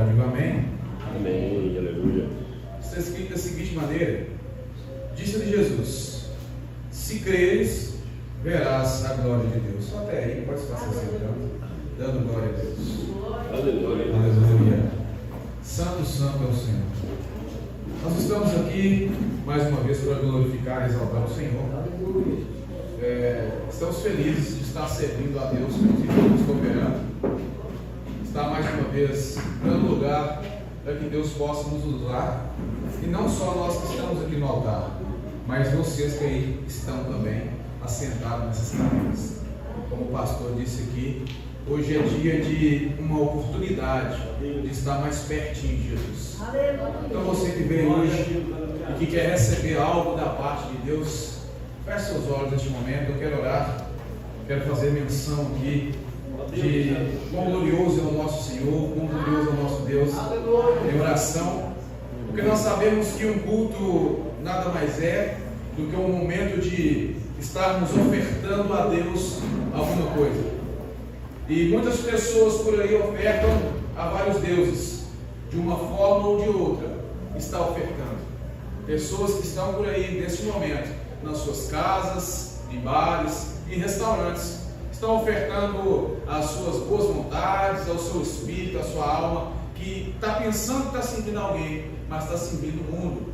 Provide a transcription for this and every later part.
encontrar, digo amém. Amém, aleluia. Está escrito da seguinte maneira: disse-lhe Jesus: se creres, verás a glória de Deus. Só até aí, pode estar se sentando, dando glória a Deus. Aleluia. Aleluia. Santo, santo é o Senhor. Nós estamos aqui mais uma vez para glorificar e exaltar o Senhor. Estamos felizes de estar servindo a Deus como estamos cooperando. Está mais uma vez dando lugar para que Deus possa nos usar. E não só nós que estamos aqui no altar, mas vocês que aí estão também assentados nessas cadeiras. Como o pastor disse aqui, hoje é dia de uma oportunidade de estar mais pertinho de Jesus. Então você que veio hoje e que quer receber algo da parte de Deus, feche seus olhos neste momento. Eu quero orar, quero fazer menção aqui de quão glorioso é o nosso Senhor, quão glorioso é o nosso Deus em oração, porque nós sabemos que um culto nada mais é do que um momento de estarmos ofertando a Deus alguma coisa. E muitas pessoas por aí ofertam a vários deuses, de uma forma ou de outra, está ofertando. Pessoas que estão por aí neste momento, nas suas casas, em bares, em restaurantes, estão ofertando as suas boas vontades, ao seu espírito, à sua alma, que está pensando que está servindo alguém, mas está servindo o mundo.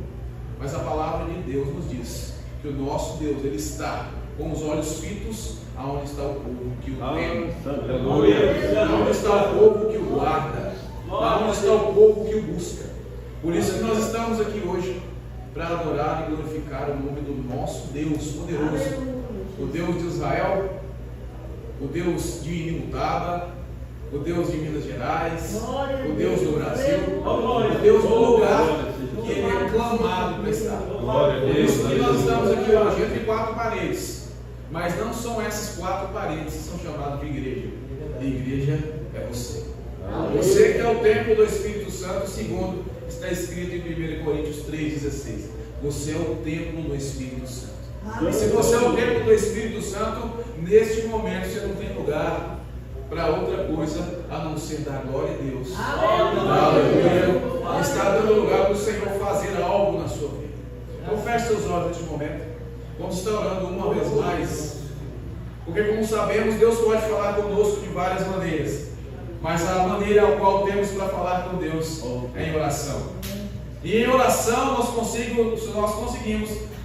Mas a palavra de Deus nos diz que o nosso Deus, Ele está com os olhos fitos aonde está o povo que o teme, aonde está o povo que o guarda, aonde está o povo que o busca. Por isso que nós estamos aqui hoje, para adorar e glorificar o nome do nosso Deus poderoso, o Deus de Israel, o Deus de Inimutável, o Deus de Minas Gerais, o Deus do Brasil, o Deus do lugar que Ele é clamado para estar. Por isso que nós estamos aqui hoje entre quatro paredes, mas não são essas quatro paredes que são chamadas de igreja. A igreja é você. Você que é o templo do Espírito Santo, segundo está escrito em 1 Coríntios 3,16. Você é o templo do Espírito Santo. E se você é o templo do Espírito Santo, neste momento você não tem lugar para outra coisa a não ser dar glória a Deus. Aleluia. Está dando lugar para o Senhor fazer algo na sua vida. Então feche seus olhos neste momento. Vamos estar orando uma vez mais, porque como sabemos, Deus pode falar conosco de várias maneiras, mas a maneira a qual temos para falar com Deus é em oração. E em oração nós conseguimos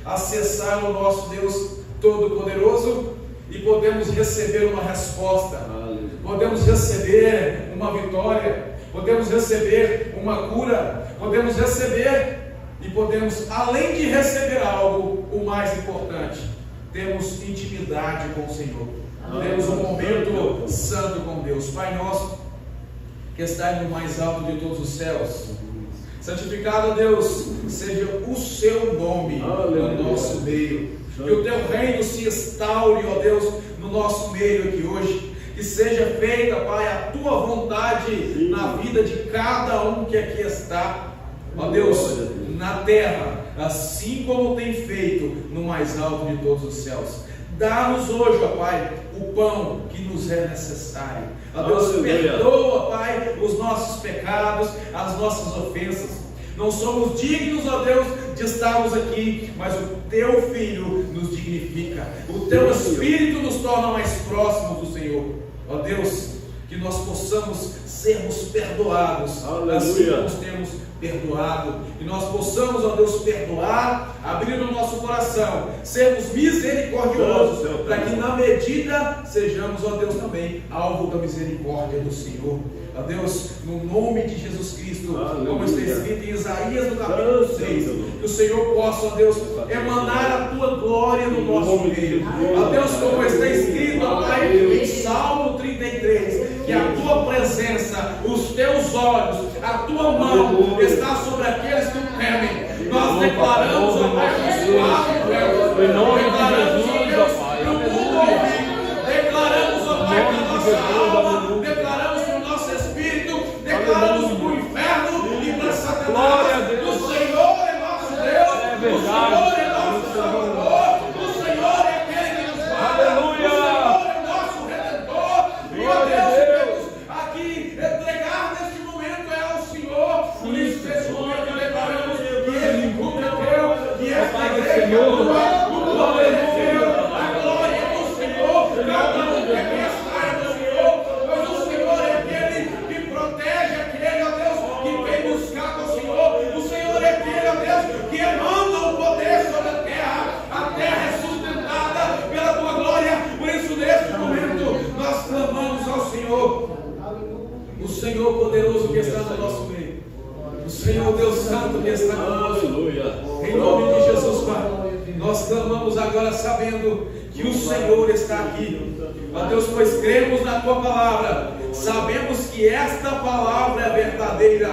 acessar o nosso Deus Todo-Poderoso e podemos receber uma resposta, podemos receber uma vitória, podemos receber uma cura, podemos receber e podemos, além de receber algo, o mais importante, temos intimidade com o Senhor. Temos um momento santo com Deus. Pai nosso, que está no mais alto de todos os céus, santificado, Deus, seja o seu nome no nosso meio. Que o teu reino se instaure, ó Deus, no nosso meio aqui hoje. Que seja feita, Pai, a tua vontade na vida de cada um que aqui está, ó Deus, na terra, assim como tem feito no mais alto de todos os céus. Dá-nos hoje, ó Pai, o pão que nos é necessário. Ó Deus, perdoa, Pai, os nossos pecados, as nossas ofensas. Não somos dignos, ó Deus, de estarmos aqui, mas o Teu Filho nos dignifica. O Teu Espírito nos torna mais próximos do Senhor. Ó Deus, que nós possamos sermos perdoados, assim como nós temos perdoado, e nós possamos, ó Deus, perdoar, abrir o nosso coração, sermos misericordiosos, para que na medida sejamos, ó Deus, também alvo da misericórdia do Senhor. Ó Deus, no nome de Jesus Cristo, como está escrito em Isaías no capítulo 6, que o Senhor possa, ó Deus, emanar a tua glória no nosso meio. Ó Deus, como está escrito, ó Pai, em Salmo 33, que a tua presença, os teus olhos, a tua mão está sobre aqueles que o temem. Nós declaramos, ó Pai, que o abre em nome de Jesus, ó Pai, no mundo ouvido, declaramos, ó Pai, para a nossa alma, declaramos para o nosso espírito, declaramos para o inferno e para Satanás. O Senhor é nosso Deus, o Senhor é nosso Salvador, o Senhor é aquele que nos guarda, o Senhor é nosso Redentor. E ó Deus, aqui entregar neste momento é ao Senhor. Deus, que emana o poder sobre a terra é sustentada pela tua glória. Por isso, neste momento, nós clamamos ao Senhor, o Senhor poderoso que está no nosso meio, o Senhor Deus Santo que está conosco. Em nome de Jesus, Pai, nós clamamos agora sabendo que o Senhor está aqui. Ó Deus, pois cremos na tua palavra, sabemos que esta palavra é verdadeira,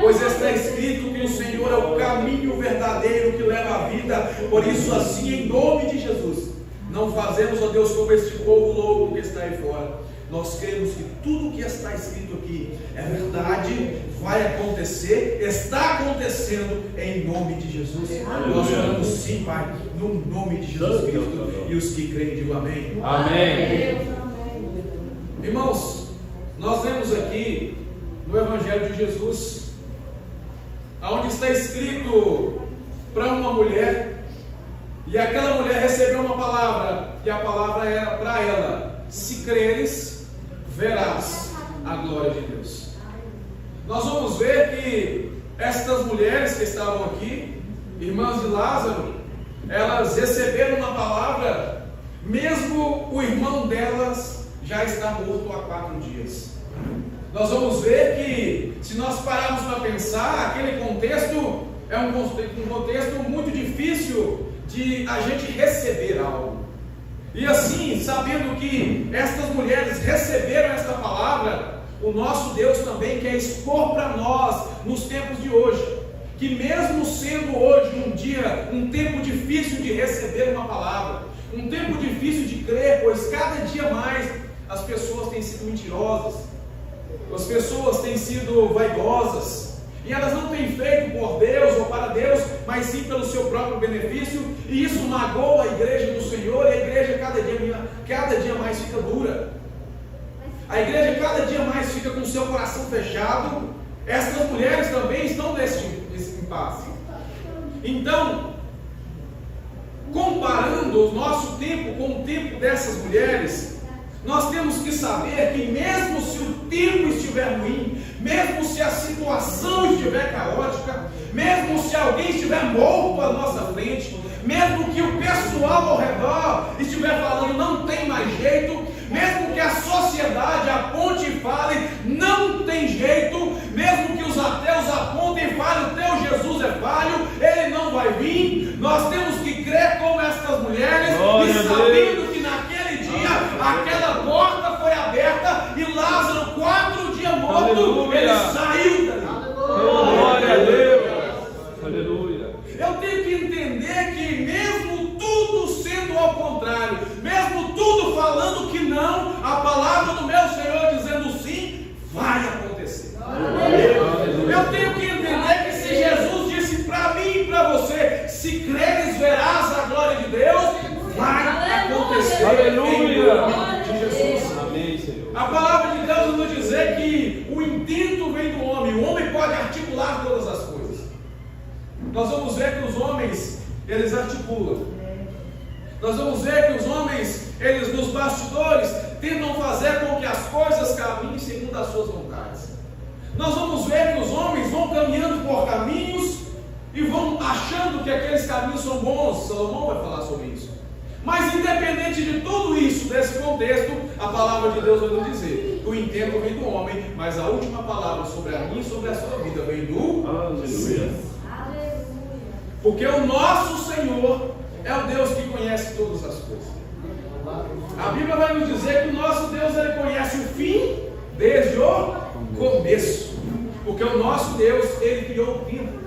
pois está escrito que o Senhor é o caminho verdadeiro que leva à vida. Por isso, assim, em nome de Jesus, não fazemos, ó Deus, como este povo louco que está aí fora. Nós cremos que tudo que está escrito aqui é verdade, vai acontecer, está acontecendo em nome de Jesus. Nós oramos sim, Pai, no nome de Jesus Cristo. E os que creem, digam amém. Amém. Irmãos, nós lemos aqui no Evangelho de Jesus, onde está escrito para uma mulher, e aquela mulher recebeu uma palavra, e a palavra era para ela: se creres, verás a glória de Deus. Nós vamos ver que estas mulheres que estavam aqui, irmãs de Lázaro, elas receberam uma palavra, mesmo o irmão delas já está morto há 4 dias. Nós vamos ver que, se nós pararmos para pensar, aquele contexto é um contexto muito difícil de a gente receber algo. E assim, sabendo que estas mulheres receberam esta palavra, o nosso Deus também quer expor para nós, nos tempos de hoje, que mesmo sendo hoje um tempo difícil de receber uma palavra, um tempo difícil de crer, pois cada dia mais as pessoas têm sido mentirosas, as pessoas têm sido vaidosas, e elas não têm feito por Deus ou para Deus, mas sim pelo seu próprio benefício, e isso magoa a igreja do Senhor, e a igreja cada dia mais fica dura. A igreja cada dia mais fica com o seu coração fechado. Essas mulheres também estão nesse impasse. Então, comparando o nosso tempo com o tempo dessas mulheres, nós temos que saber que mesmo se o tempo estiver ruim, mesmo se a situação estiver caótica, mesmo se alguém estiver morto à nossa frente, mesmo que o pessoal ao redor estiver falando não tem mais jeito, mesmo que a sociedade aponte e fale não tem jeito, mesmo que os ateus apontem e falem o teu Jesus é falho, ele não vai vir, nós temos que crer como estas mulheres, e sabendo que naquele dia aquela porta foi aberta e Lázaro, 4 dias morto, ele saiu dali. Glória a Deus. Aleluia. Eu tenho que entender que mesmo tudo sendo ao contrário, mesmo tudo falando que não, a palavra do meu Senhor dizendo sim, vai acontecer. Eu tenho que entender que se Jesus disse para mim e para você, se creres verás a glória de Deus, vai acontecer. Aleluia. De Jesus. Amém, Senhor. A palavra de Deus nos dizer que o intento vem do homem, o homem pode articular todas as coisas. Nós vamos ver que os homens, eles articulam. Nós vamos ver que os homens, eles nos bastidores, tentam fazer com que as coisas caminhem segundo as suas vontades. Nós vamos ver que os homens vão caminhando por caminhos e vão achando que aqueles caminhos são bons. Salomão vai falar sobre isso. Mas independente de tudo isso, desse contexto, a palavra de Deus vai nos dizer: o intento vem do homem, mas a última palavra sobre a minha e sobre a sua vida vem do Aleluia. Porque o nosso Senhor é o Deus que conhece todas as coisas. A Bíblia vai nos dizer que o nosso Deus, ele conhece o fim desde o começo. Porque o nosso Deus, ele criou o tempo.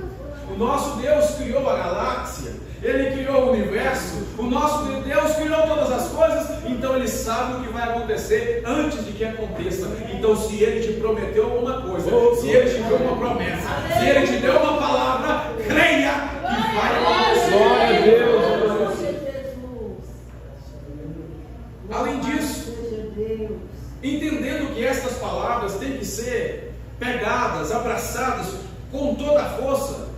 O nosso Deus criou a galáxia. Ele criou o universo. O nosso Deus criou todas as coisas. Então ele sabe o que vai acontecer antes de que aconteça. Então, se ele te prometeu alguma coisa, se ele te deu uma promessa, se ele te deu uma palavra, creia que vai acontecer. Glória a Deus. Além disso, entendendo que estas palavras têm que ser pegadas, abraçadas com toda a força,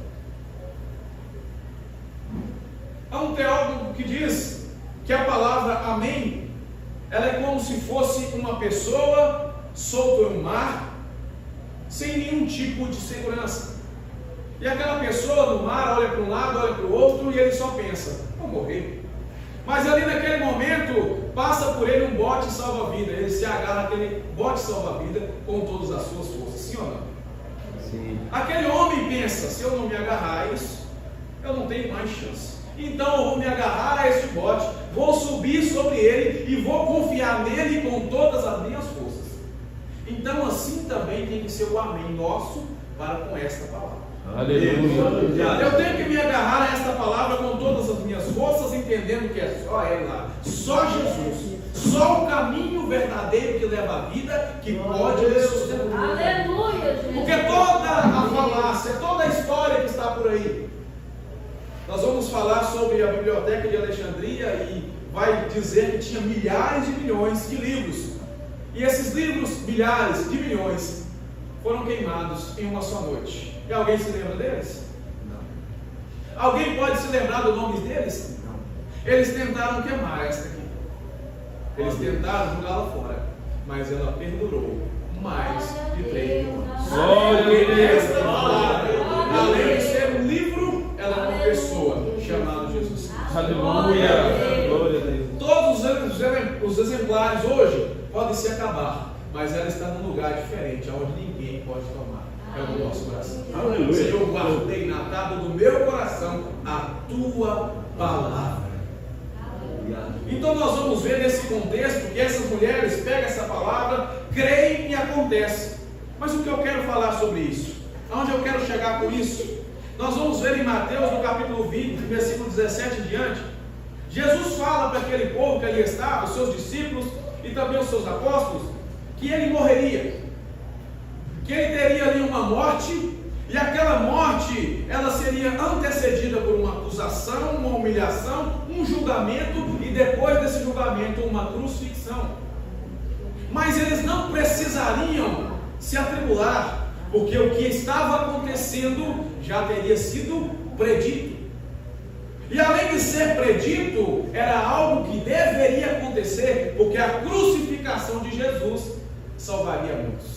há um teólogo que diz que a palavra amém, ela é como se fosse uma pessoa solta no mar, sem nenhum tipo de segurança. E aquela pessoa no mar olha para um lado, olha para o outro e ele só pensa, vou morrer. Mas ali naquele momento passa por ele um bote salva-vida. Ele se agarra naquele bote salva-vida com todas as suas forças. Sim ou não? Sim. Aquele homem pensa, se eu não me agarrar a isso, eu não tenho mais chance. Então eu vou me agarrar a este bote, vou subir sobre ele e vou confiar nele com todas as minhas forças. Então assim também tem que ser o amém nosso para com esta palavra. Aleluia. Eu tenho que me agarrar a esta palavra com todas as minhas forças, entendendo que é só Ele lá, só Jesus, só o caminho verdadeiro que leva à vida, que pode me sustentar. Aleluia, Jesus. Porque toda a falácia, toda a história que está por aí, nós vamos falar sobre a Biblioteca de Alexandria e vai dizer que tinha milhares de milhões de livros. E esses livros, milhares de milhões, foram queimados em uma só noite. E alguém se lembra deles? Não. Alguém pode se lembrar do nome deles? Não. Eles tentaram queimar esta aqui. Eles tentaram jogá-la fora. Mas ela perdurou mais de 3 mil anos. Porque esta palavra, além de ser um livro, ela é uma pessoa chamada Jesus. Aleluia. Glória a Deus. Todos os exemplares hoje podem se acabar. Mas ela está num lugar diferente, onde ninguém pode tomar. É o nosso coração. Aleluia. Senhor, guardei na tábua do meu coração a tua palavra. Então nós vamos ver nesse contexto que essas mulheres pegam essa palavra, creem e acontece. Mas o que eu quero falar sobre isso? Aonde eu quero chegar com isso? Nós vamos ver em Mateus, no capítulo 20, versículo 17 em diante. Jesus fala para aquele povo que ali estava, os seus discípulos e também os seus apóstolos, que ele morreria, que ele teria ali uma morte, e aquela morte, ela seria antecedida por uma acusação, uma humilhação, um julgamento, e depois desse julgamento, uma crucifixão. Mas eles não precisariam se atribular, porque o que estava acontecendo já teria sido predito. E além de ser predito, era algo que deveria acontecer, porque a crucificação de Jesus salvaria muitos.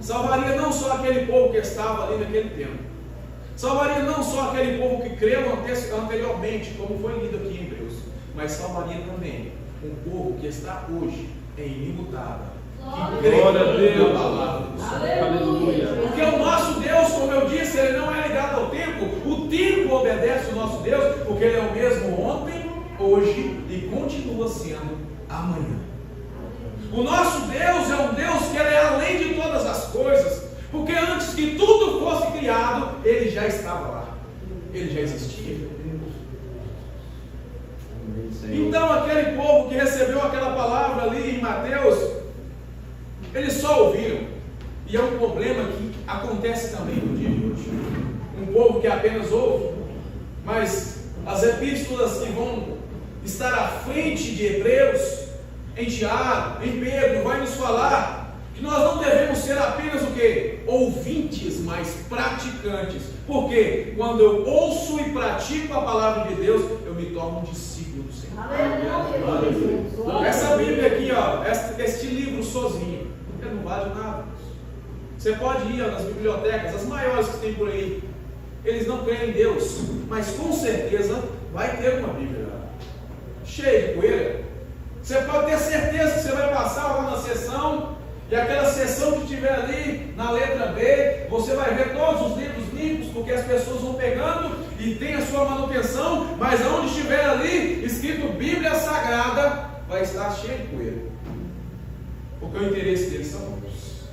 Salvaria não só aquele povo que estava ali naquele tempo, salvaria não só aquele povo que creu anteriormente, como foi lido aqui em Hebreus, mas salvaria também um povo que está hoje em imutável, que crê na palavra do Senhor. Aleluia. Porque o nosso Deus, como eu disse, ele não é ligado ao tempo. O tempo obedece o nosso Deus, porque ele é o mesmo ontem, hoje e continua sendo amanhã. O nosso Deus é um Deus que ele é além de todas as coisas, porque antes que tudo fosse criado, ele já estava lá, ele já existia. Então aquele povo que recebeu aquela palavra ali em Mateus, eles só ouviram, e é um problema que acontece também no dia de hoje. Um povo que apenas ouve, mas as epístolas que vão estar à frente de Hebreus, em Tiago, em Pedro, vai nos falar que nós não devemos ser apenas o quê? Ouvintes, mas praticantes. Porque quando eu ouço e pratico a palavra de Deus, eu me torno um discípulo do Senhor. Aleluia. Essa Bíblia aqui, ó, este livro sozinho, ele não vale nada. Você pode ir nas bibliotecas, as maiores que tem por aí. Eles não creem em Deus, mas com certeza vai ter uma Bíblia cheia de poeira. Você pode ter certeza que você vai passar lá na sessão, e aquela sessão que estiver ali na letra B, você vai ver todos os livros limpos, porque as pessoas vão pegando e tem a sua manutenção, mas aonde estiver ali escrito Bíblia Sagrada, vai estar cheio de poeira. Porque o interesse deles são outros.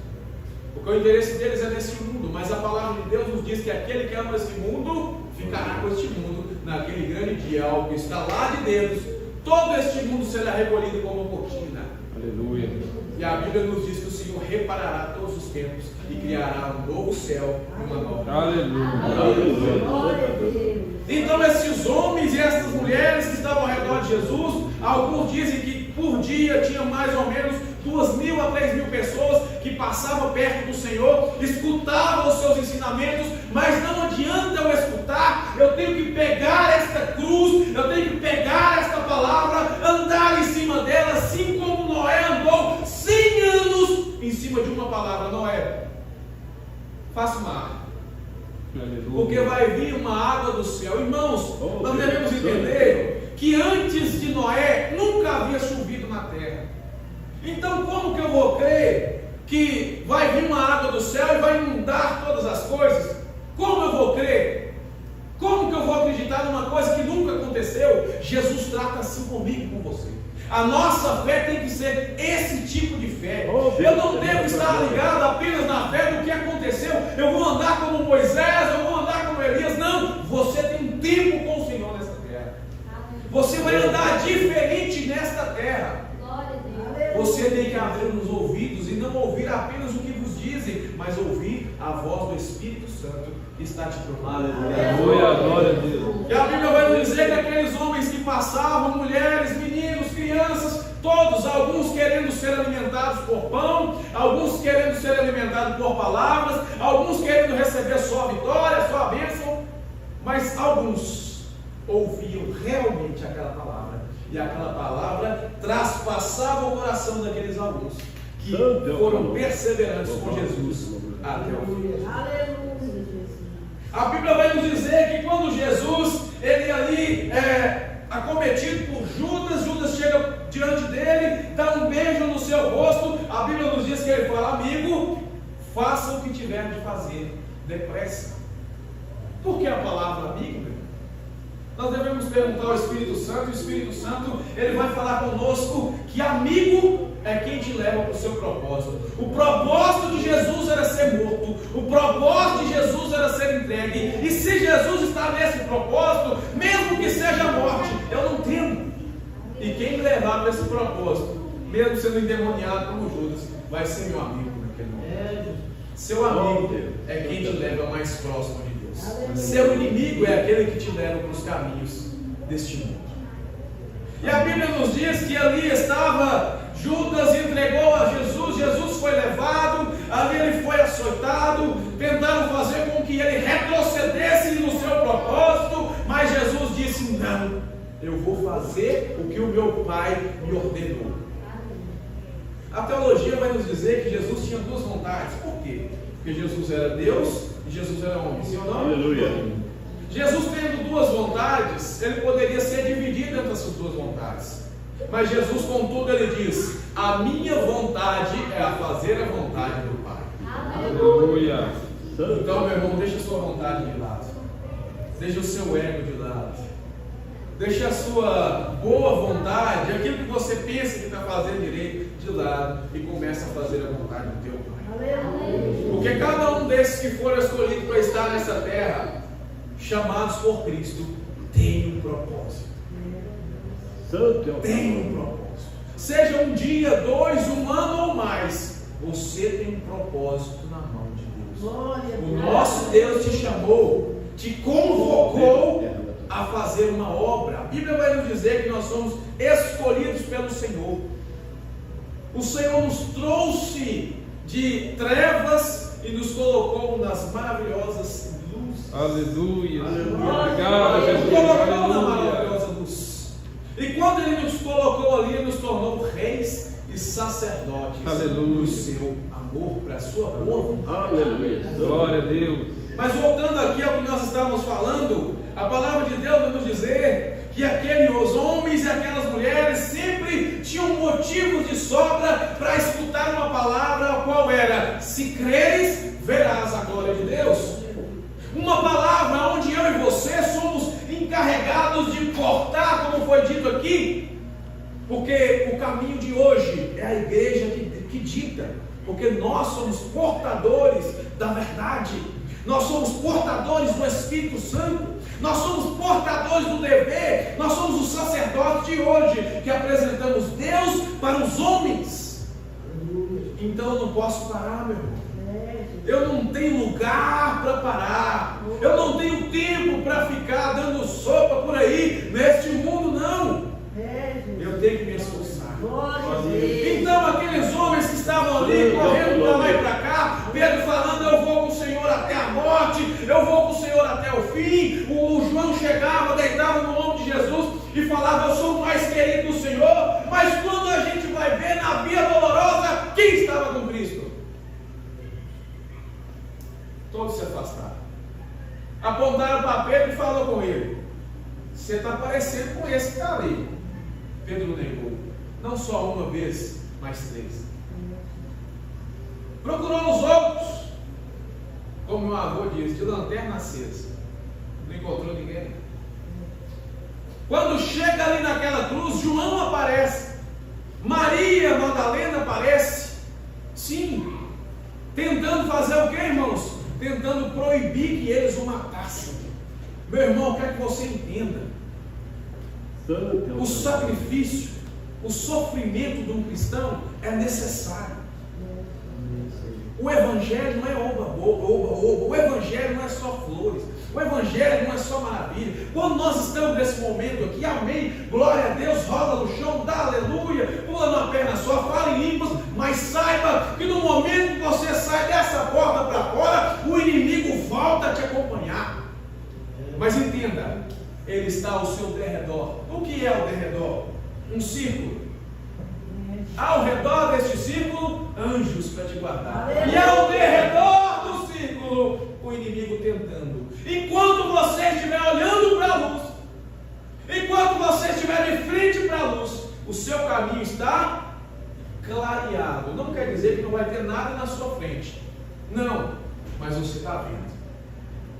Porque o interesse deles é nesse mundo, mas a palavra de Deus nos diz que aquele que ama esse mundo ficará com este mundo naquele grande dia, algo que está lá de Deus. Todo este mundo será recolhido como cortina. Aleluia. E a Bíblia nos diz que o Senhor reparará todos os tempos e criará um novo céu e uma nova terra. Aleluia. Aleluia. Então esses homens e essas mulheres que estavam ao redor de Jesus, alguns dizem que por dia tinha mais ou menos 2.000 a 3.000 pessoas que passavam perto do Senhor, escutavam os seus ensinamentos, mas não adianta eu escutar, eu tenho que pegar esta cruz, eu tenho que pegar esta palavra, andar em cima dela, assim como Noé andou 100 anos em cima de uma palavra. Noé, faça uma arca. Irmãos, nós devemos entender que antes de Noé nunca havia chovido na terra. Então como que eu vou crer que vai vir uma água do céu e vai inundar todas as coisas? Como eu vou crer? Como que eu vou acreditar numa coisa que nunca aconteceu? Jesus trata assim comigo e com você. A nossa fé tem que ser esse tipo de fé. Eu não devo estar ligado apenas na fé do que aconteceu. Eu vou andar como Moisés, eu vou andar como Elias. Não, você tem um tempo com o Senhor nessa terra. Você vai andar diferente nesta terra. Você tem que abrir os ouvidos e não ouvir apenas o que vos dizem, mas ouvir a voz do Espírito Santo que está te procurando. Aleluia, glória a Deus. E a Bíblia vai nos dizer que aqueles homens que passavam, mulheres, meninos, crianças, todos, alguns querendo ser alimentados por pão, alguns querendo ser alimentados por palavras, alguns querendo receber só a vitória, só a bênção, mas alguns ouviam realmente aquela palavra. E aquela palavra traspassava o coração daqueles alunos que foram perseverantes com Jesus até o fim. A Bíblia vai nos dizer que quando Jesus, ele ali acometido por Judas, Judas chega diante dele, dá um beijo no seu rosto. A Bíblia nos diz que ele fala: amigo, faça o que tiver de fazer depressa. Por que a palavra amigo? Nós devemos perguntar ao Espírito Santo, e o Espírito Santo, ele vai falar conosco que amigo é quem te leva para o seu propósito. O propósito de Jesus era ser morto, o propósito de Jesus era ser entregue, e se Jesus está nesse propósito, mesmo que seja a morte, eu não temo. E quem me levar para esse propósito, mesmo sendo endemoniado como Judas, vai ser meu amigo naquele momento. Seu amigo é quem te leva mais próximo de Deus. Seu inimigo é aquele que te leva para os caminhos deste mundo. E a Bíblia nos diz que ali estava Judas, entregou a Jesus, Jesus foi levado, ali ele foi açoitado, tentaram fazer com que ele retrocedesse no seu propósito, mas Jesus disse: não, eu vou fazer o que o meu Pai me ordenou. A teologia vai nos dizer que Jesus tinha duas vontades. Por quê? Porque Jesus era Deus e Jesus era homem, sim ou não? Aleluia. Jesus tendo duas vontades, ele poderia ser dividido entre essas duas vontades. Mas Jesus, contudo, ele diz: a minha vontade é a fazer a vontade do Pai. Aleluia. Então, meu irmão, deixa a sua vontade de lado. Deixa o seu ego de lado. Deixa a sua boa vontade, aquilo que você pensa que está fazendo direito, de lado, e começa a fazer a vontade do teu Pai. Porque cada um desses que foram escolhidos para estar nessa terra, chamados por Cristo, tem um propósito. Tem um propósito. Seja um dia, 2, 1 ano ou mais, você tem um propósito na mão de Deus. O nosso Deus te chamou, te convocou a fazer uma obra. A Bíblia vai nos dizer que nós somos escolhidos pelo Senhor. O Senhor nos trouxe de trevas e nos colocou nas maravilhosas luzes. Aleluia. Obrigado, Jesus. Nos colocou na maravilhosa luz. E quando Ele nos colocou ali, Ele nos tornou reis e sacerdotes. Aleluia. Do seu amor, para a sua boa vontade. Aleluia. Glória a Deus. Mas voltando aqui ao que nós estávamos falando, a palavra de Deus vai nos dizer que aqueles homens e aquelas mulheres sempre tinham motivos de sobra para escutar uma palavra, a qual era: se creres, verás a glória de Deus. Uma palavra onde eu e você somos encarregados de portar, como foi dito aqui, porque o caminho de hoje é a igreja que dita, porque nós somos portadores da verdade, nós somos portadores do Espírito Santo, nós somos portadores do dever, nós somos os sacerdotes de hoje, que apresentamos Deus para os homens. Então eu não posso parar, meu irmão. Eu não tenho lugar para parar, eu não tenho tempo para ficar dando sopa por aí, neste mundo não. Eu tenho que me esforçar. Então aqueles homens que estavam ali, correndo para lá e para cá, Pedro falando: eu vou com o Senhor até a morte, eu vou com o Senhor até o fim. O João chegava, deitava no ombro de Jesus e falava: eu sou o mais querido do Senhor. Mas quando a gente vai ver na via dolorosa, quem estava com Cristo? Todos se afastaram. apontaram para Pedro e falou com ele: você está parecendo com esse que está ali. Pedro negou, não só uma vez, mas 3. Procurou os outros, como meu avô diz, de lanterna acesa. Não encontrou ninguém. Quando chega ali naquela cruz, João aparece, Maria Madalena aparece. Sim, tentando fazer o que, irmãos? Tentando proibir que eles o matassem. Meu irmão, eu quero que você entenda: o sacrifício, o sofrimento de um cristão é necessário. O Evangelho não é oba-oba, o Evangelho não é só flores, o Evangelho não é só maravilha. Quando nós estamos nesse momento aqui, amém, glória a Deus, roda no chão, dá aleluia, pula numa perna só, fala em línguas, mas saiba que no momento que você sai dessa porta para fora, o inimigo volta a te acompanhar. Mas entenda, ele está ao seu derredor. O que é o derredor? Um círculo. Ao redor deste círculo, anjos para te guardar. E ao derredor do círculo, o inimigo tentando. Enquanto você estiver olhando para a luz, enquanto você estiver de frente para a luz, o seu caminho está clareado. Não quer dizer que não vai ter nada na sua frente. Não, mas você está vendo.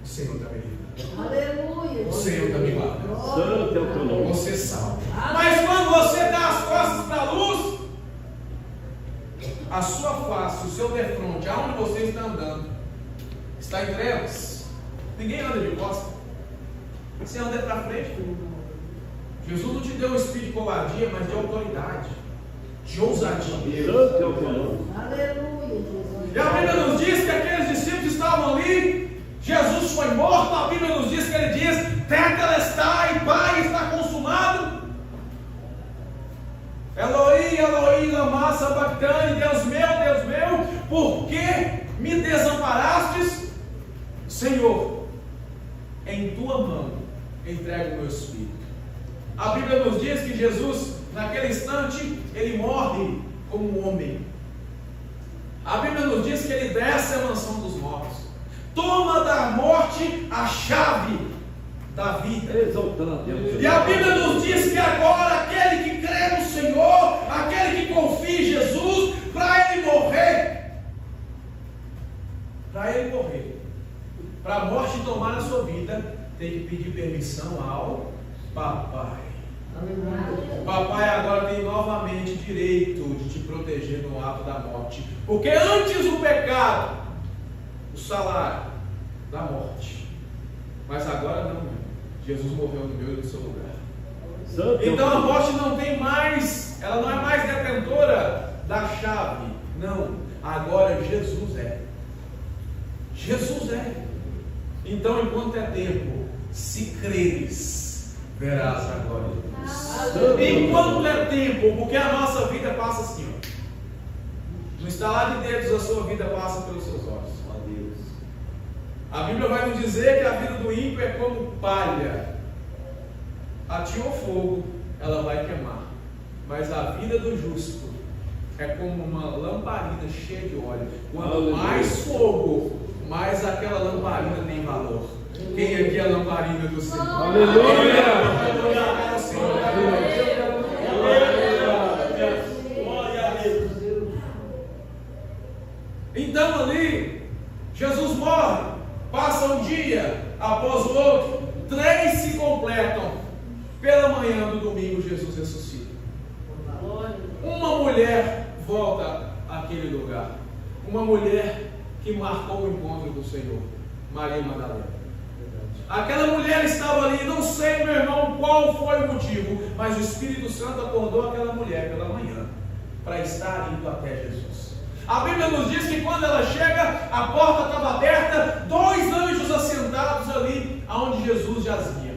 O Senhor está me livrando. Aleluia. O Senhor está me guardando. Santo é o teu nome. Você salva. Mas quando você dá as costas para a luz, a sua face, o seu defronte, aonde você está andando, está em trevas. Ninguém anda de costa. Você anda para frente. Jesus não te deu um espírito de covardia, mas de autoridade, de ousadia. Santo é o teu nome. Aleluia, Jesus. E a Bíblia nos diz que aqueles discípulos estavam ali. Jesus foi morto. A Bíblia nos diz que ele diz: tetelestai, Pai, está consumado. Eloi, Eloi, lama sabachthani, Deus meu, por que me desamparastes? Senhor, em tua mão entrego o meu espírito. A Bíblia nos diz que Jesus, naquele instante, ele morre como um homem. A Bíblia nos diz que ele desce à mansão dos mortos, toma da morte a chave da vida. Exaltando. E a Bíblia nos diz que agora aquele que crê no Senhor, aquele que confia em Jesus, para ele morrer, para a morte tomar a sua vida, tem que pedir permissão ao Papai. O Papai agora tem novamente direito de te proteger no ato da morte, porque antes o pecado, o salário da morte, mas agora não. Jesus morreu no meu e no seu lugar. Então a morte não tem mais, ela não é mais detentora da chave. Não, agora Jesus é. Jesus é. Então, enquanto é tempo, se creres, verás a glória de Deus. Enquanto é tempo, porque a nossa vida passa assim, ó. No estalar de dedos, a sua vida passa pelos seus olhos. A Bíblia vai nos dizer que a vida do ímpio é como palha. Atinha o fogo, ela vai queimar. Mas a vida do justo é como uma lamparina cheia de óleo. Quanto mais fogo, mais aquela lamparina tem valor. Quem aqui é a lamparina do Senhor? Aleluia! Então ali, Jesus morre. Passa um dia após o outro, 3 se completam. Pela manhã do domingo, Jesus ressuscita. Uma mulher volta àquele lugar. Uma mulher que marcou o encontro do Senhor, Maria Madalena. Aquela mulher estava ali, não sei, meu irmão, qual foi o motivo, mas o Espírito Santo acordou aquela mulher pela manhã para estar indo até Jesus. A Bíblia nos diz que quando ela chega, a porta estava aberta, 2 anjos assentados ali, aonde Jesus jazia.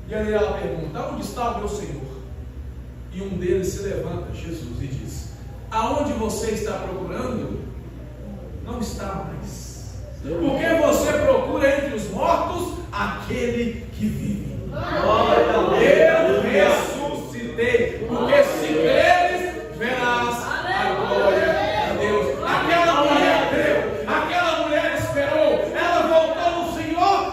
E aí ela pergunta: onde está o meu Senhor? E um deles se levanta, Jesus, e diz: aonde você está procurando, não está mais. Porque você procura entre os mortos aquele que vive. Eu ressuscitei. Porque se creres, verás a glória de Deus. Aquela mulher creu, aquela mulher esperou, ela voltou no Senhor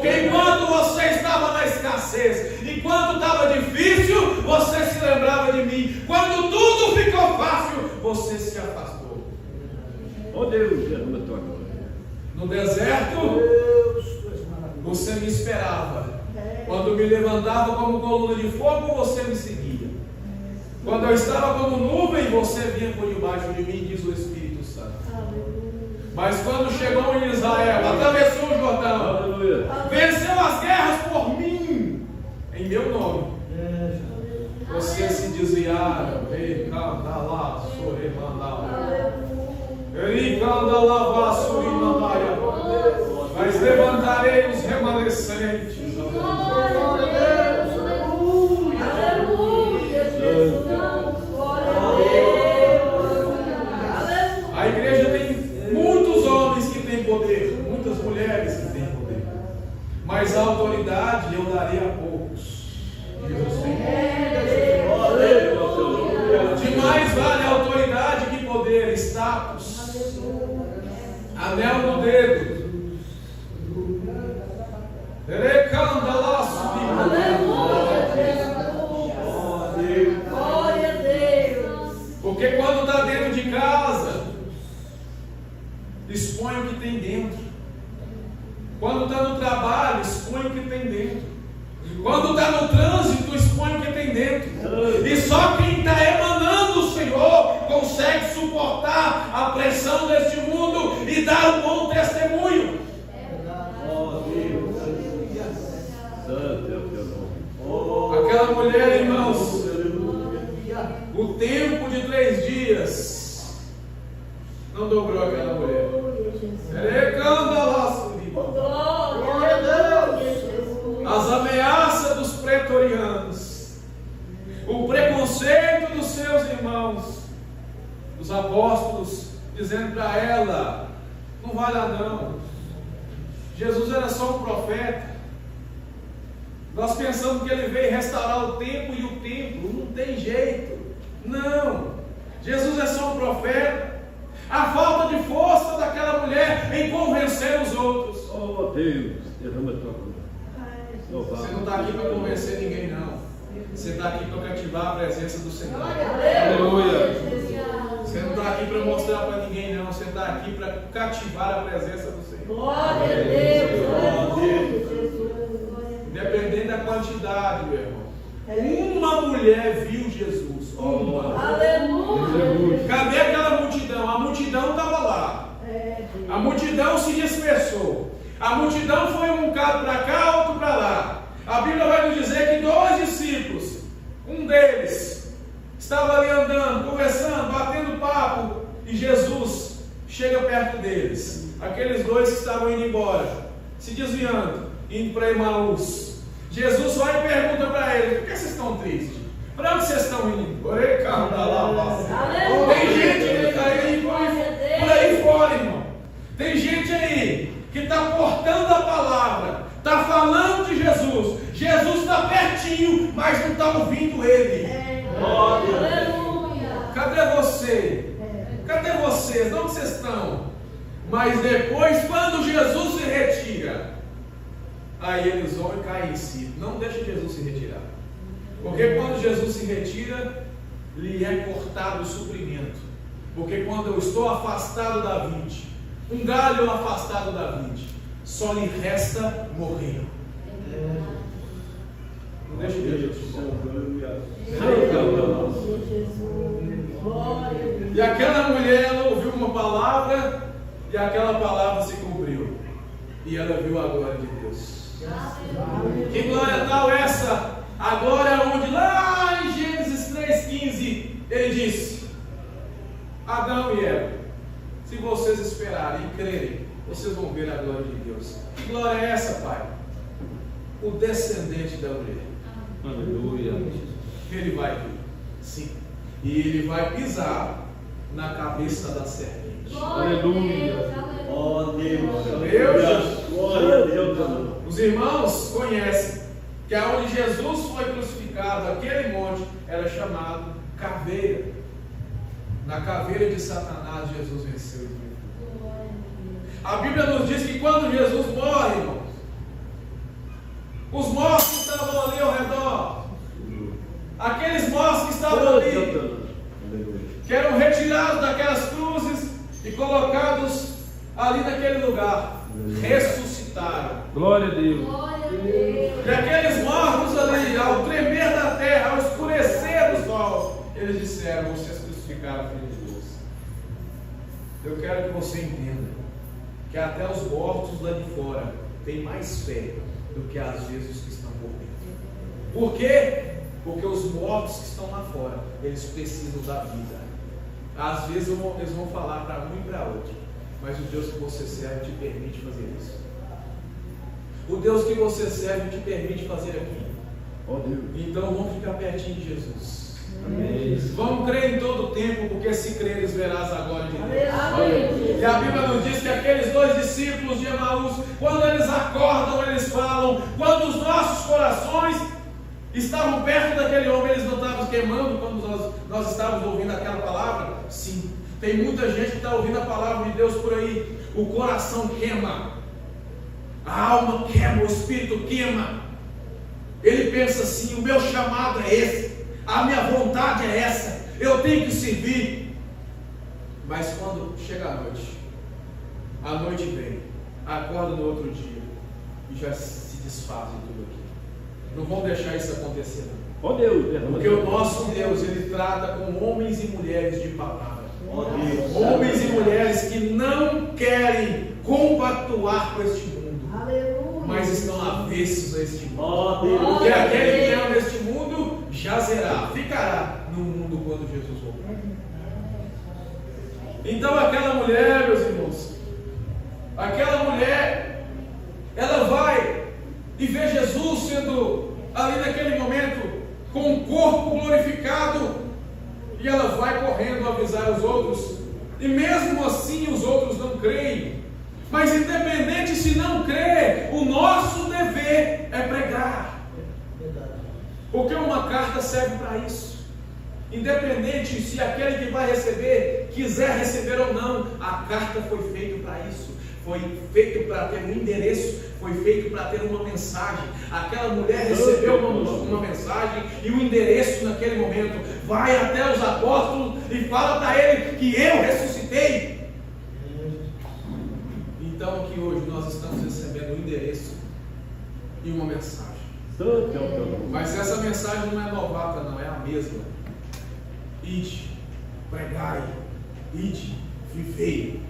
Porque enquanto você estava na escassez, enquanto estava difícil, você se lembrava de mim. Quando tudo ficou fácil, você se afastou. Ó Deus, derrama a tua glória. No deserto, você me esperava. Quando me levantava como coluna de fogo, você me seguia. Quando eu estava como nuvem, você vinha por debaixo de mim, diz o Espírito Santo. Mas quando chegou em Israel, atravessou o Jordão, Aleluia. venceu as guerras por mim, em meu nome, vocês se desviaram. Ei, canta lá, sore, mandala. Ei, canta lá, sore, mandala. Mas levantarei os remanescentes. A igreja tem muitos homens que têm poder, muitas mulheres que têm poder, mas a autoridade eu darei a poucos. Diz o Senhor. De mais vale a autoridade que poder, status, anel no dedo. Porque quando está dentro de casa, expõe o que tem dentro. Quando está no trabalho, expõe o que tem dentro. Quando está no trânsito, expõe o que tem dentro. E só quem está emanando o Senhor consegue suportar a pressão deste mundo e dar um bom testemunho. Aquela mulher, irmãos, o tempo de 3 dias não dobrou aquela mulher. As ameaças dos pretorianos, o preconceito dos seus irmãos, dos apóstolos, dizendo para ela: não vai lá não, Jesus era só um profeta. Nós pensamos que ele veio restaurar o templo e o templo, não tem jeito. Não, Jesus é só um profeta. A falta de força daquela mulher em convencer os outros. Oh Deus, derrama a tua glória. Você não está aqui para convencer ninguém, não. Você está aqui para cativar a presença do Senhor. Aleluia. Você não está aqui para mostrar para ninguém, não. Você está aqui para cativar a presença do Senhor. Glória a Deus. Independente da quantidade, meu irmão. Uma mulher viu Jesus. Uma. Aleluia. Cadê aquela multidão? A multidão estava lá. A multidão se dispersou. A multidão foi um bocado para cá, outro para lá. A Bíblia vai nos dizer que 2 discípulos, um deles, estava ali andando, conversando, batendo papo, e Jesus chega perto deles. Aqueles 2 que estavam indo embora, se desviando, indo para Emaús. Jesus vai e pergunta para eles: por que vocês estão tristes? Para onde vocês estão indo? Tem gente aí por aí fora, irmão. Tem gente aí que está portando a palavra, está falando de Jesus. Jesus está pertinho, mas não está ouvindo ele. Cadê você? Cadê vocês? Onde vocês estão? Mas depois, quando Jesus se retira, aí eles vão e caem em si. Não deixa Jesus se retirar. Porque quando Jesus se retira, lhe é cortado o suprimento. Porque quando eu estou afastado da vide, um galho afastado da vide, só lhe resta morrer. Não deixa Jesus. E aquela mulher, ela ouviu uma palavra, e aquela palavra se cumpriu. E ela viu a glória de Deus. Que glória tal essa? A glória onde lá em Gênesis 3,15 ele disse: Adão e Eva, se vocês esperarem e crerem, vocês vão ver a glória de Deus. Que glória é essa, Pai? O descendente da mulher. Aleluia. Ele vai vir, sim, e ele vai pisar na cabeça da serpente. Aleluia. Oh Deus. Glória a Deus. Os irmãos conhecem que aonde Jesus foi crucificado, aquele monte era chamado caveira. Na caveira de Satanás, Jesus venceu. A Bíblia nos diz que quando Jesus morre, irmãos, Os mortos que estavam ali ao redor, aqueles mortos que estavam ali, que eram retirados daquelas cruzes e colocados ali naquele lugar, ressuscitaram. Glória a Deus. Glória a Deus. E aqueles mortos ali, ao tremer da terra, ao escurecer do sol, eles disseram: vocês crucificaram o Filho de Deus. Eu quero que você entenda que até os mortos lá de fora têm mais fé do que às vezes os que estão por dentro. Por quê? Porque os mortos que estão lá fora, eles precisam da vida. Às vezes eles vão falar para um e para outro, mas o Deus que você serve te permite fazer isso. O Deus que você serve te permite fazer aquilo. Então vamos ficar pertinho de Jesus. Amém. Vamos crer em todo o tempo, porque se creres verás a glória de Deus. Amém. E a Bíblia nos diz que aqueles 2 discípulos de Emaús, quando eles acordam, eles falam. Quando os nossos corações estavam perto daquele homem, eles não estavam queimando quando nós estávamos ouvindo aquela palavra? Sim. Tem muita gente que está ouvindo a palavra de Deus por aí. O coração queima, a alma queima, o espírito queima. Ele pensa assim: o meu chamado é esse, a minha vontade é essa, eu tenho que servir. Mas quando chega a noite vem, acorda no outro dia e já se desfazem tudo aquilo. Não vamos deixar isso acontecer, não. Ó Deus, Porque o nosso Deus, Ele trata com homens e mulheres de palavra. Homens e mulheres que não querem compactuar com este mundo, Aleluia. mas estão avessos a este mundo. Deus. Porque aquele que ama este mundo jazerá, ficará no mundo quando Jesus voltar. Então aquela mulher, meus irmãos, aquela mulher, ela vai e vê Jesus sendo ali naquele momento com o corpo glorificado, e ela vai correndo avisar os outros, e mesmo assim os outros não creem. Mas independente se não crê, o nosso dever é pregar, porque uma carta serve para isso. Independente se aquele que vai receber quiser receber ou não, a carta foi feita para isso. Foi feito para ter um endereço, foi feito para ter uma mensagem. Aquela mulher recebeu uma mensagem e um endereço naquele momento. Vai até os apóstolos e fala para ele que eu ressuscitei. Então aqui hoje nós estamos recebendo um endereço e uma mensagem. Mas essa mensagem não é novata, não, é a mesma. Ide, pregai, ide, vivei.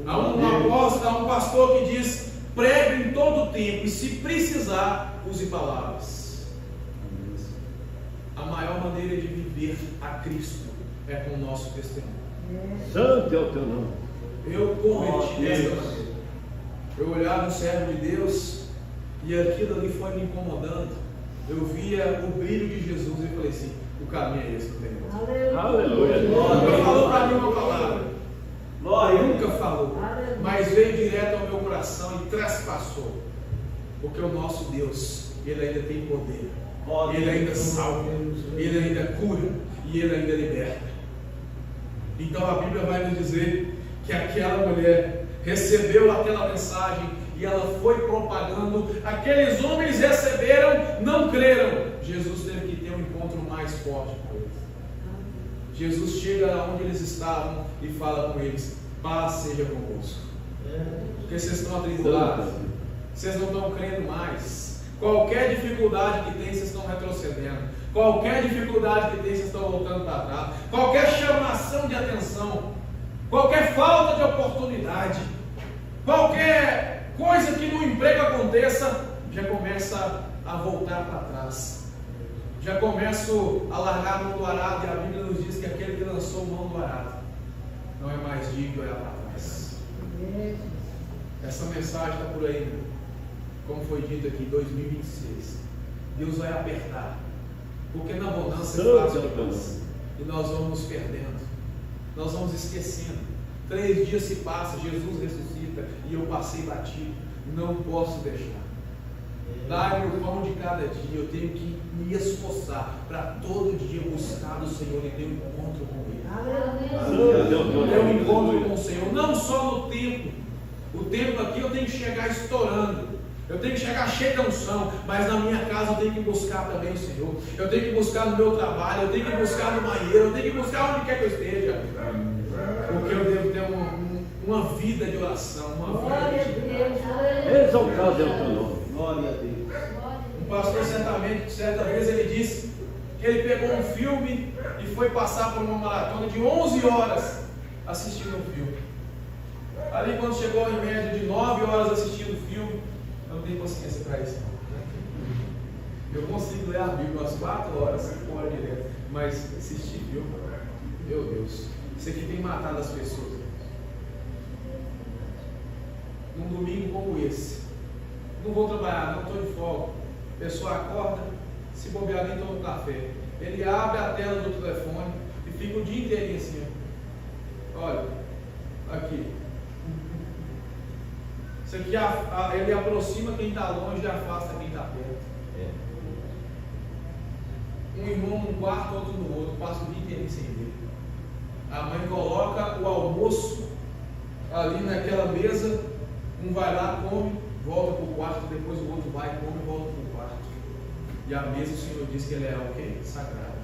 Há um pastor que diz: pregue em todo o tempo, e se precisar, use palavras. A maior maneira de viver a Cristo é com o nosso testemunho. Santo é o teu nome. Eu converti dessa maneira. Eu olhava um servo de Deus e aquilo ali foi me incomodando. Eu via o brilho de Jesus e falei assim: o caminho é esse, não tem outro. Aleluia. Nunca falou para mim uma palavra. Glória. Nunca falou, mas veio direto ao meu coração e traspassou. Porque o nosso Deus, Ele ainda tem poder, Ele ainda salva, Ele ainda cura e Ele ainda liberta. Então a Bíblia vai nos dizer que aquela mulher recebeu aquela mensagem e ela foi propagando. Aqueles homens receberam, não creram. Jesus teve que ter um encontro mais forte com eles. Jesus chega onde eles estavam e fala com eles: paz seja convosco. Porque vocês estão atribulados, vocês não estão crendo mais. Qualquer dificuldade que tem, vocês estão retrocedendo. Qualquer dificuldade que tem, vocês estão voltando para trás. Qualquer chamação de atenção, qualquer falta de oportunidade, qualquer coisa que no emprego aconteça, já começa a voltar para trás. Já começo a largar a mão do arado, e a Bíblia nos diz que aquele que lançou mão do arado não é mais digno de olhar para trás. Essa mensagem está por aí, como foi dito aqui, 2026. Deus vai apertar, porque na bonança é fácil demais, e nós vamos nos perdendo, nós vamos esquecendo. 3 dias se passam, Jesus ressuscita e eu passei batido. Não posso deixar. Dai-me o pão de cada dia. Eu tenho que me esforçar para todo dia buscar o Senhor e ter um encontro com Ele. Ter um encontro com o Senhor, não só no tempo. O tempo aqui eu tenho que chegar estourando. Eu tenho que chegar cheio de unção, mas na minha casa eu tenho que buscar também o Senhor. Eu tenho que buscar no meu trabalho, eu tenho que buscar no banheiro, eu tenho que buscar onde quer que eu esteja. Porque eu devo ter uma vida de oração, uma Glória a vida de Deus. Exaltado é o teu nome. Glória a Deus. Um pastor certa vez ele disse que ele pegou um filme e foi passar por uma maratona de 11 horas assistindo um filme. Ali quando chegou em média de 9 horas assistindo o filme, eu não tenho paciência para isso. Eu consigo ler a Bíblia umas 4 horas, 5 horas direto, mas assistir filme, meu Deus, isso aqui tem matado as pessoas. Num domingo como esse, não vou trabalhar, não estou de folga. A pessoa acorda, se bobear nem toma um café. Ele abre a tela do telefone e fica o dia inteiro assim. Olha, aqui. Isso aqui ele aproxima quem está longe e afasta quem está perto. Um irmão num quarto, outro no outro, passa o dia inteiro sem ver. A mãe coloca o almoço ali naquela mesa, um vai lá, come, volta para o quarto, depois o outro vai, come e volta para o quarto. E a mesa o Senhor diz que ele é o quê? Sagrado.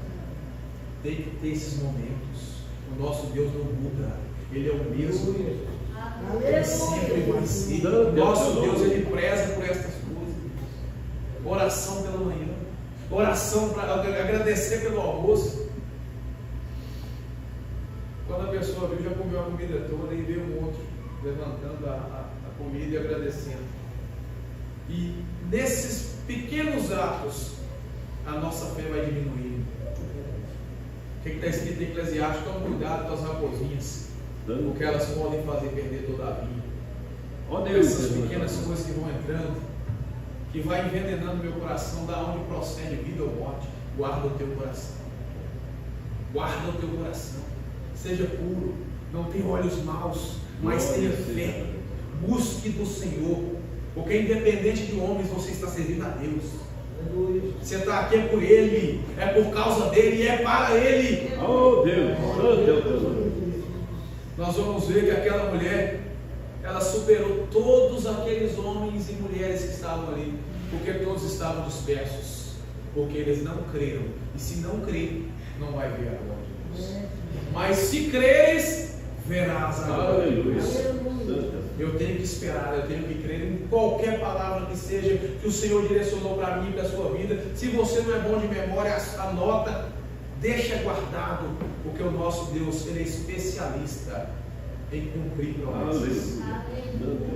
Tem que ter esses momentos. O nosso Deus não muda. Ele é o mesmo. Ele sempre vai ser. O nosso Deus, ele preza por estas coisas. Oração pela manhã. Oração para agradecer pelo almoço. Quando a pessoa viu, já comeu a comida toda e veio um outro levantando a comida e agradecendo. E nesses pequenos atos, a nossa fé vai diminuindo. O que está escrito em Eclesiastes? Tome cuidado com as raposinhas, porque elas podem fazer perder toda a vida. Essas pequenas coisas que vão entrando, que vai envenenando meu coração, da onde procede vida ou morte. Guarda o teu coração. Guarda o teu coração. Seja puro. Não tenha olhos maus, mas tenha fé. Busque do Senhor. Porque independente de homens, você está servindo a Deus. Você está aqui é por Ele, é por causa dEle e é para Ele. Oh Deus, oh Deus. Nós vamos ver que aquela mulher, ela superou todos aqueles homens e mulheres que estavam ali, porque todos estavam dispersos, porque eles não creram. E se não crer, não vai ver a glória de Deus. Mas se creres, verás a glória de Deus. Eu tenho que esperar, eu tenho que crer em qualquer palavra que seja que o Senhor direcionou para mim e para a sua vida. Se você não é bom de memória, anota, deixa guardado, porque o nosso Deus, Ele é especialista em cumprir promessas.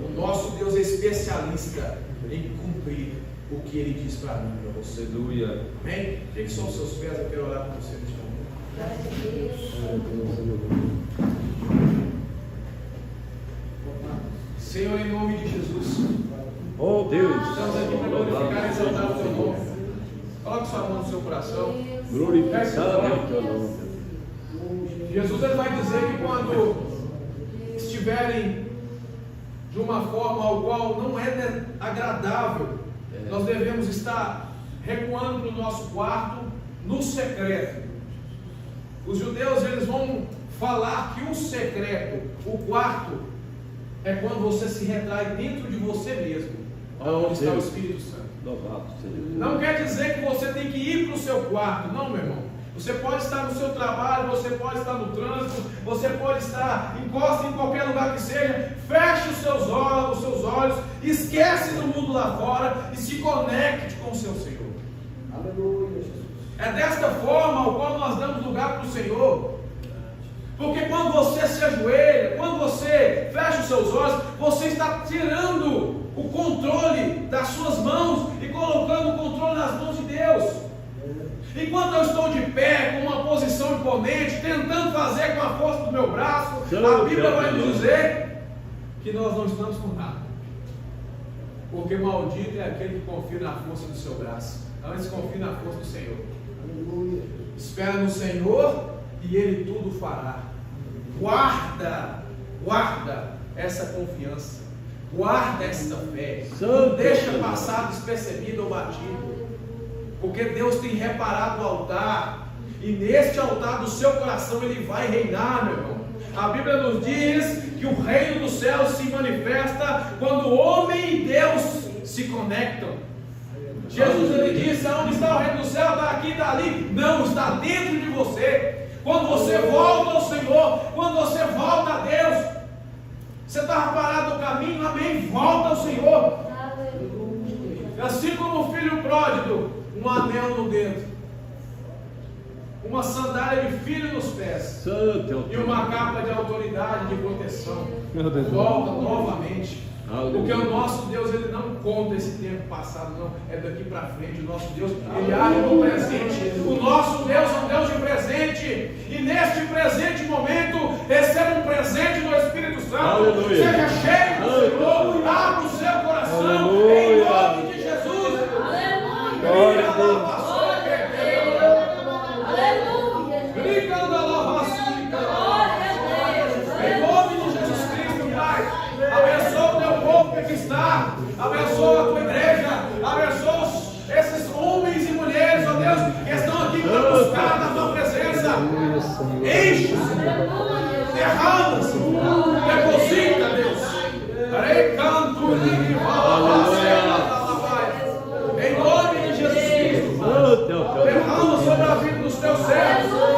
O nosso Deus é especialista em cumprir o que Ele diz para mim e para você. Aleluia. Amém? Quem são os seus pés? Eu quero orar por você neste momento. Senhor, em nome de Jesus, Oh Deus, estamos aqui para glorificar e exaltar o teu nome. Coloque sua mão no seu coração. glorificado é o teu nome. Jesus ele vai dizer que quando estiverem de uma forma ao qual não é agradável, nós devemos estar recuando para o nosso quarto no secreto. Os judeus eles vão falar que o secreto, o quarto, é quando você se retrai dentro de você mesmo, onde está o Espírito Santo. Não quer dizer que você tem que ir para o seu quarto, não, meu irmão. Você pode estar no seu trabalho, você pode estar no trânsito, você pode estar, encosta em qualquer lugar que seja, feche os seus olhos, esquece do mundo lá fora e se conecte com o seu Senhor. Aleluia, Jesus. É desta forma ao qual nós damos lugar para o Senhor. Porque quando você se ajoelha, quando você fecha os seus olhos, você está tirando o controle das suas mãos e colocando o controle nas mãos de Deus. Enquanto eu estou de pé, com uma posição imponente, tentando fazer com a força do meu braço, a Bíblia vai nos dizer que nós não estamos com nada. Porque maldito é aquele que confia na força do seu braço. Antes confie na força do Senhor. Aleluia. Espera no Senhor e Ele tudo fará. Guarda essa confiança, guarda essa fé, não deixa passar despercebido ou batido, porque Deus tem reparado o altar, e neste altar do seu coração Ele vai reinar, meu irmão. A Bíblia nos diz que o reino dos céus se manifesta quando o homem e Deus se conectam. Jesus ele disse: aonde está o reino do céu? Está aqui, está ali. Não, está dentro de você. Quando você volta ao Senhor, quando você volta a Deus, você estava parado no caminho, amém? Volta ao Senhor. Assim como o filho pródigo, um anel no dedo, uma sandália de filho nos pés e uma capa de autoridade, de proteção. Volta novamente. Porque o nosso Deus, ele não conta esse tempo passado, não, é daqui para frente. O nosso Deus, ele age no presente. O nosso Deus é um Deus de presente, e neste presente momento receba um presente do Espírito Santo. Aleluia. Seja cheio do Senhor, abra o seu coração. Aleluia. Em nome de Jesus. Glória a Deus. Em nome de Jesus Cristo, Pai, abençoa o teu povo que aqui está, abençoa a tua igreja, abençoa esses homens e mulheres, ó Deus, que estão aqui para buscar na tua presença. Enche, Senhor, derrama, Senhor, deposita, Deus. Recanto, em nome de Jesus Cristo, Pai, derrama sobre a vida dos teus servos.